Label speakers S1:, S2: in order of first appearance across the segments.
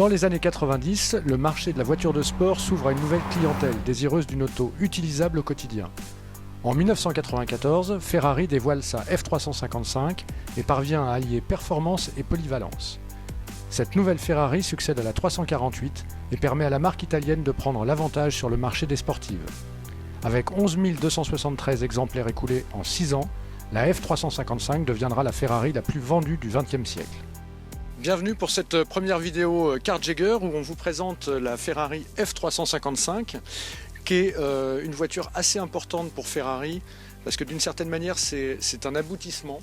S1: Dans les années 90, le marché de la voiture de sport s'ouvre à une nouvelle clientèle désireuse d'une auto utilisable au quotidien. En 1994, Ferrari dévoile sa F355 et parvient à allier performance et polyvalence. Cette nouvelle Ferrari succède à la 348 et permet à la marque italienne de prendre l'avantage sur le marché des sportives. Avec 11 273 exemplaires écoulés en 6 ans, la F355 deviendra la Ferrari la plus vendue du XXe siècle. Bienvenue pour cette première vidéo Car Jagger où on vous présente la Ferrari F355 qui est une voiture assez importante pour Ferrari parce que d'une certaine manière c'est un aboutissement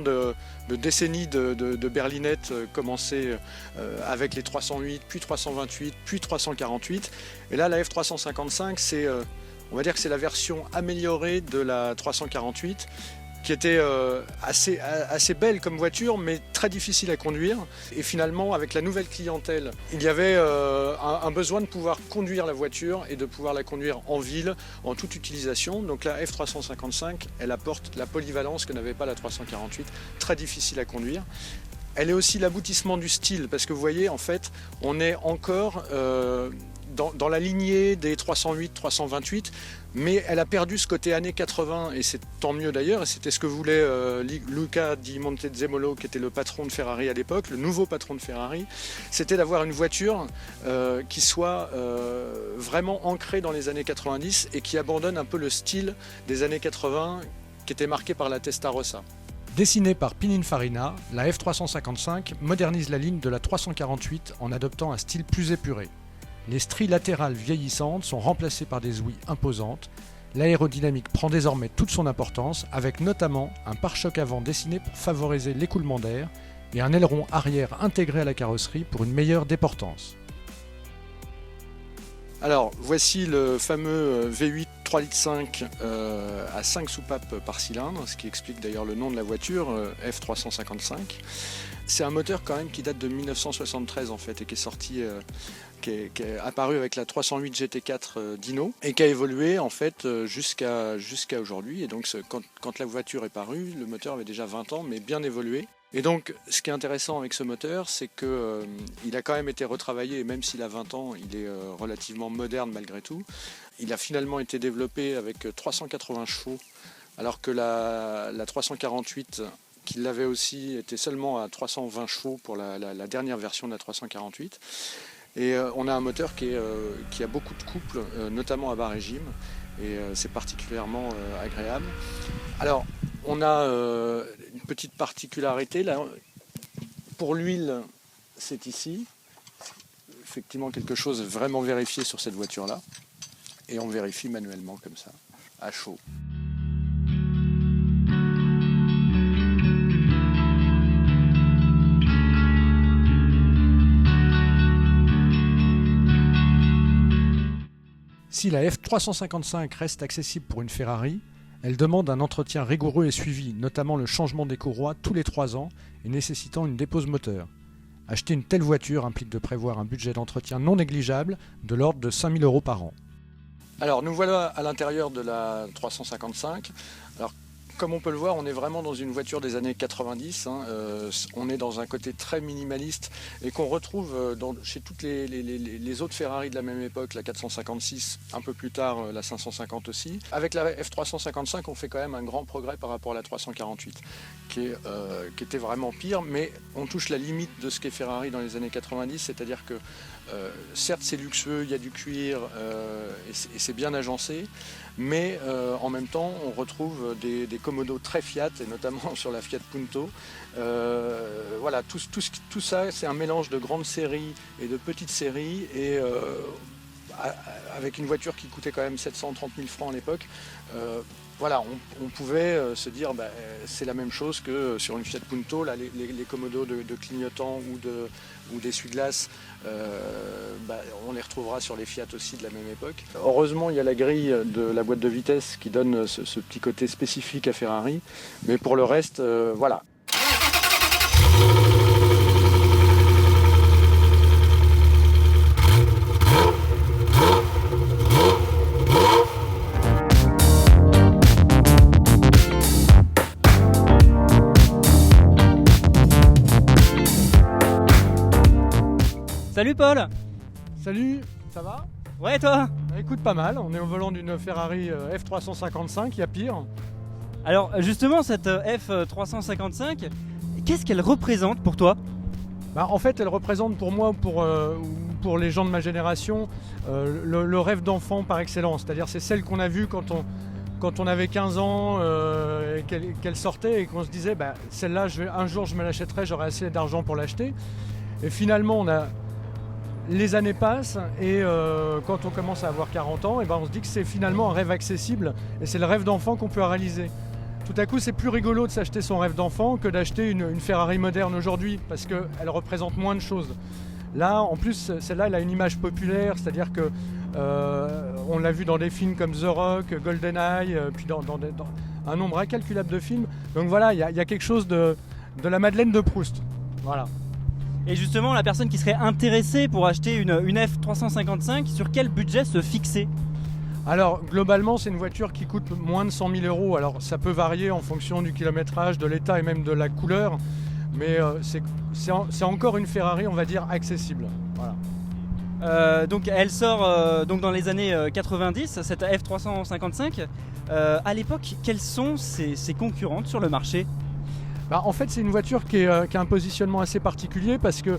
S1: de décennies de berlinettes commencées avec les 308, puis 328, puis 348. Et là la F355 on va dire que c'est la version améliorée de la 348 qui était assez belle comme voiture mais très difficile à conduire. Et finalement avec la nouvelle clientèle, il y avait un besoin de pouvoir conduire la voiture et de pouvoir la conduire en ville, en toute utilisation. Donc la F355, elle apporte la polyvalence que n'avait pas la 348, très difficile à conduire. Elle est aussi l'aboutissement du style parce que vous voyez en fait on est encore dans la lignée des 308, 328, mais elle a perdu ce côté années 80 et c'est tant mieux d'ailleurs, et c'était ce que voulait Luca Di Montezemolo qui était le patron de Ferrari à l'époque, le nouveau patron de Ferrari, c'était d'avoir une voiture qui soit vraiment ancrée dans les années 90 et qui abandonne un peu le style des années 80 qui était marqué par la Testarossa. Dessinée par Pininfarina, la F355 modernise la ligne de la 348 en adoptant un style plus épuré. Les stries latérales vieillissantes sont remplacées par des ouïes imposantes. L'aérodynamique prend désormais toute son importance avec notamment un pare-choc avant dessiné pour favoriser l'écoulement d'air et un aileron arrière intégré à la carrosserie pour une meilleure déportance. Alors voici le fameux V8 3,5 litres à 5 soupapes par cylindre, ce qui explique d'ailleurs le nom de la voiture, F355. C'est un moteur quand même qui date de 1973 en fait et qui est sorti, qui est apparu avec la 308 GT4 Dino et qui a évolué en fait jusqu'à aujourd'hui. Et donc quand la voiture est parue, le moteur avait déjà 20 ans mais bien évolué. Et donc ce qui est intéressant avec ce moteur, c'est qu'il a quand même été retravaillé et même s'il a 20 ans, il est relativement moderne malgré tout. Il a finalement été développé avec 380 chevaux alors que la 348 qui l'avait aussi était seulement à 320 chevaux pour la dernière version de la 348. Et on a un moteur qui a beaucoup de couple, notamment à bas régime, et c'est particulièrement agréable. Alors, on a une petite particularité, là, pour l'huile, c'est ici, effectivement quelque chose vraiment vérifié sur cette voiture-là, et on vérifie manuellement comme ça, à chaud. Si la F355 reste accessible pour une Ferrari, elle demande un entretien rigoureux et suivi, notamment le changement des courroies tous les 3 ans et nécessitant une dépose moteur. Acheter une telle voiture implique de prévoir un budget d'entretien non négligeable de l'ordre de 5 000 € par an. Alors nous voilà à l'intérieur de la 355. Alors, comme on peut le voir, on est vraiment dans une voiture des années 90. On est dans un côté très minimaliste et qu'on retrouve chez toutes les autres Ferrari de la même époque, la 456, un peu plus tard la 550 aussi. Avec la F355, on fait quand même un grand progrès par rapport à la 348, qui était vraiment pire, mais on touche la limite de ce qu'est Ferrari dans les années 90, c'est-à-dire que certes c'est luxueux, il y a du cuir et c'est bien agencé, mais en même temps on retrouve des commodos très Fiat et notamment sur la Fiat Punto. Voilà, tout ça c'est un mélange de grandes séries et de petites séries et avec une voiture qui coûtait quand même 730 000 francs à l'époque. Voilà, on pouvait se dire c'est la même chose que sur une Fiat Punto, là, les commodos de clignotants ou d'essuie-glace, on les retrouvera sur les Fiat aussi de la même époque. Heureusement, il y a la grille de la boîte de vitesse qui donne ce petit côté spécifique à Ferrari, mais pour le reste, voilà.
S2: Paul.
S1: Salut, ça va?
S2: Ouais, et toi?
S1: Bah, écoute, pas mal, on est au volant d'une Ferrari F355, il y a pire.
S2: Alors justement, cette F355, qu'est-ce qu'elle représente pour toi?
S1: Bah, en fait, elle représente pour moi, pour les gens de ma génération, le rêve d'enfant par excellence. C'est-à-dire c'est celle qu'on a vue quand on avait 15 ans, et qu'elle sortait et qu'on se disait bah, celle-là, un jour je me l'achèterai, j'aurai assez d'argent pour l'acheter. Et finalement, les années passent et quand on commence à avoir 40 ans, et ben on se dit que c'est finalement un rêve accessible et c'est le rêve d'enfant qu'on peut réaliser. Tout à coup, c'est plus rigolo de s'acheter son rêve d'enfant que d'acheter une Ferrari moderne aujourd'hui parce qu'elle représente moins de choses. Là, en plus, celle-là, elle a une image populaire, c'est-à-dire que on l'a vu dans des films comme The Rock, GoldenEye, puis dans un nombre incalculable de films. Donc voilà, il y a quelque chose de la Madeleine de Proust. Voilà.
S2: Et justement, la personne qui serait intéressée pour acheter une F355, sur quel budget se fixer?
S1: Alors globalement, c'est une voiture qui coûte moins de 100 000 euros. Alors ça peut varier en fonction du kilométrage, de l'état et même de la couleur. Mais c'est encore une Ferrari, on va dire, accessible. Voilà.
S2: Donc elle sort donc dans les années 90, cette F355. À l'époque, quelles sont ses concurrentes sur le marché?
S1: Bah, en fait, c'est une voiture qui a un positionnement assez particulier parce que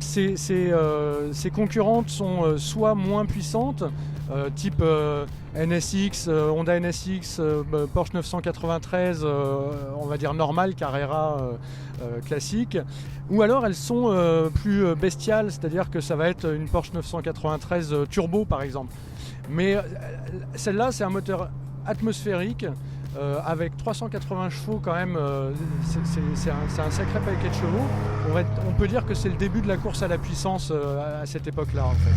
S1: ses concurrentes sont soit moins puissantes, type NSX, Honda NSX, Porsche 993, on va dire normal, Carrera classique, ou alors elles sont plus bestiales, c'est-à-dire que ça va être une Porsche 993 turbo par exemple. Mais celle-là, c'est un moteur atmosphérique. Avec 380 chevaux quand même, c'est un sacré paquet de chevaux. On peut dire que c'est le début de la course à la puissance à cette époque-là en fait.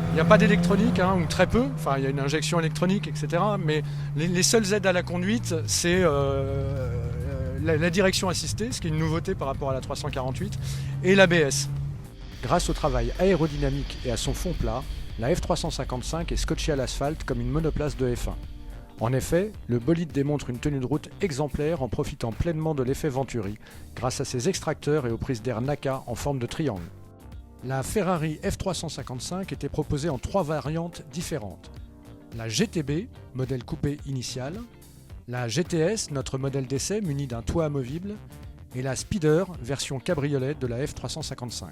S1: Il n'y a pas d'électronique, ou très peu, enfin il y a une injection électronique, etc. Mais les seules aides à la conduite, c'est la direction assistée, ce qui est une nouveauté par rapport à la 348, et l'ABS. Grâce au travail aérodynamique et à son fond plat, la F355 est scotchée à l'asphalte comme une monoplace de F1. En effet, le bolide démontre une tenue de route exemplaire en profitant pleinement de l'effet Venturi, grâce à ses extracteurs et aux prises d'air NACA en forme de triangle. La Ferrari F355 était proposée en 3 variantes différentes. La GTB, modèle coupé initial, la GTS, notre modèle d'essai muni d'un toit amovible, et la Speeder, version cabriolet de la F355.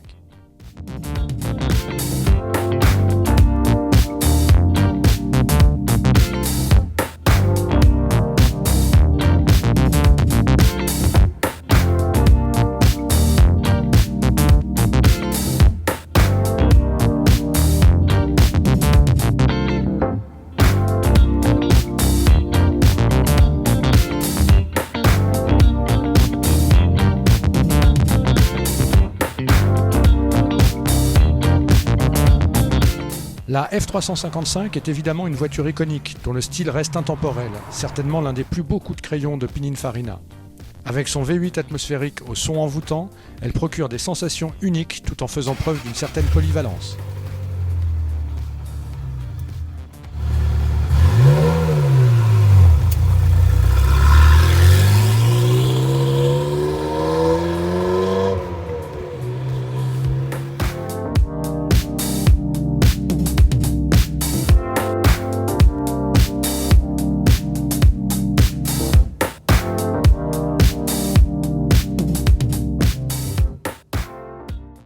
S1: La F355 est évidemment une voiture iconique, dont le style reste intemporel, certainement l'un des plus beaux coups de crayon de Pininfarina. Avec son V8 atmosphérique au son envoûtant, elle procure des sensations uniques tout en faisant preuve d'une certaine polyvalence.